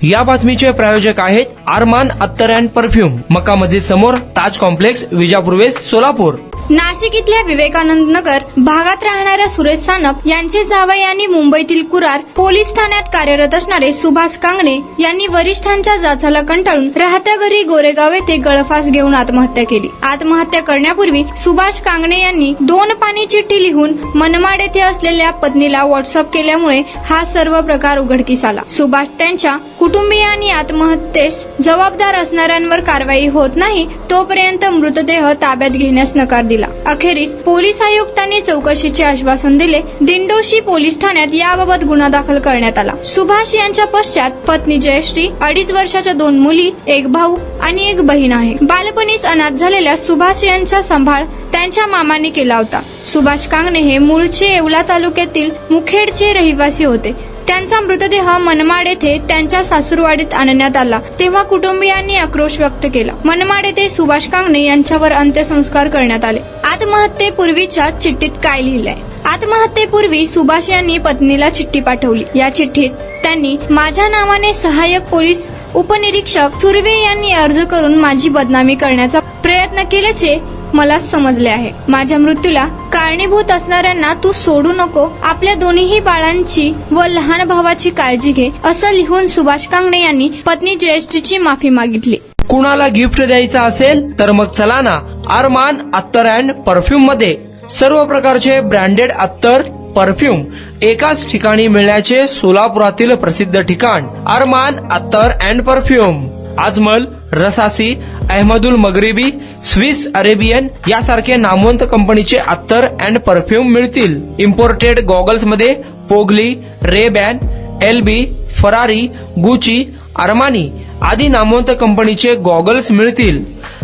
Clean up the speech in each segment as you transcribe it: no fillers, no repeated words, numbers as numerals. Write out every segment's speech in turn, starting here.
या बातमीचे प्रायोजक आहेत अरमान अत्तर अँड परफ्यूम, मक्का मस्जिद समोर, ताज कॉम्प्लेक्स, विजापूर वेस्ट, सोलापूर. नाशिक इथल्या विवेकानंद नगर भागात राहणाऱ्या सुरेश सानप यांचे जावई आणि मुंबईतील कुरार पोलीस ठाण्यात कार्यरत असणारे सुभाष कांगणे यांनी वरिष्ठांच्या जाचाला कंटाळून राहत्या घरी गोरेगाव येथे गळफास घेऊन आत्महत्या केली. आत्महत्या करण्यापूर्वी सुभाष कांगणे यांनी 2 पानी चिठ्ठी लिहून मनमाड येथे असलेल्या पत्नीला व्हॉट्सअप केल्यामुळे हा सर्व प्रकार उघडकीस आला. सुभाष त्यांच्या कुटुंबियांनी आत्महत्येस जबाबदार असणाऱ्यांवर कारवाई होत नाही तोपर्यंत मृतदेह ताब्यात घेण्यास नकार दिला. अखेरीस पोलीस आयुक्तांनी चौकशीचे आश्वासन दिले. दिंडोशी पोलीस ठाण्यात याबाबत गुन्हा दाखल करण्यात आला. सुभाष यांच्या पश्चात पत्नी जयश्री, 2.5 वर्षाच्या 2 मुली, 1 भाऊ आणि 1 बहीण आहे. बालपणीच अनाथ झालेल्या सुभाष यांचा सांभाळ त्यांच्या मामाने केला होता. सुभाष कांगणे हे मूळचे येवला तालुक्यातील मुखेडचे रहिवासी होते. त्यांचा मृतदेह मनमाड येथे त्यांच्या सासूरवाडीत आणण्यात आला तेव्हा कुटुंबियांनी आक्रोश व्यक्त केला. मनमाड येथे सुभाष कांगणे यांच्यावर अंत्यसंस्कार करण्यात आले. आत्महत्येपूर्वीच्या चिठ्ठीत काय लिहिलंय? आत्महत्येपूर्वी सुभाष यांनी पत्नीला चिठ्ठी पाठवली. या चिठ्ठीत त्यांनी माझ्या नावाने सहाय्यक पोलीस उपनिरीक्षक सुर्वे यांनी अर्ज करून माझी बदनामी करण्याचा प्रयत्न केल्याचे मला समजले आहे. माझ्या मृत्यूला कारणीभूत असणाऱ्यांना तू सोडू नको. आपल्या दोन्ही बाळांची व लहान भावाची काळजी घे, असं लिहून सुभाष कांगणे यांनी पत्नी जयश्रीची माफी मागितली. कुणाला गिफ्ट द्यायचं असेल तर मग चला ना अरमान अत्तर अँड परफ्यूम मध्ये. सर्व प्रकारचे ब्रँडेड अत्तर, परफ्यूम एकाच ठिकाणी मिळण्याचे सोलापुरातील प्रसिद्ध ठिकाण अरमान अत्तर and perfume. Ajmal, Rasasi, Ahmed Al Maghribi, Swiss Arabian यासारखे नामवंत कंपनीचे अत्तर अँड परफ्यूम मिळतील. इम्पोर्टेड गॉगल्स मध्ये पोगली, Ray Ban, LB, Ferrari, Gucci, Armani आदी नामवंत कंपनीचे गॉगल्स मिळतील.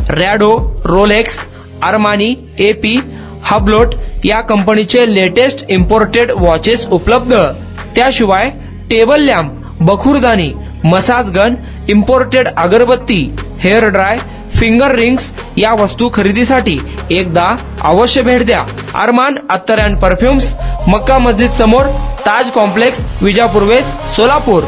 Rado, Rolex, Armani, AP, Hublot या कंपनीचे लेटेस्ट इम्पोर्टेड वॉचेस उपलब्ध. त्याशिवाय टेबल लॅम्प, बखुरदानी, मसाज गन, इम्पोर्टेड अगरबत्ती, हेअर ड्राय, फिंगर रिंग्स या वस्तू खरेदीसाठी एकदा अवश्य भेट द्या. अरमान अत्तर अँड परफ्यूम्स, मक्का मस्जिद समोर, ताज कॉम्प्लेक्स, विजापूर वेस्ट, सोलापूर.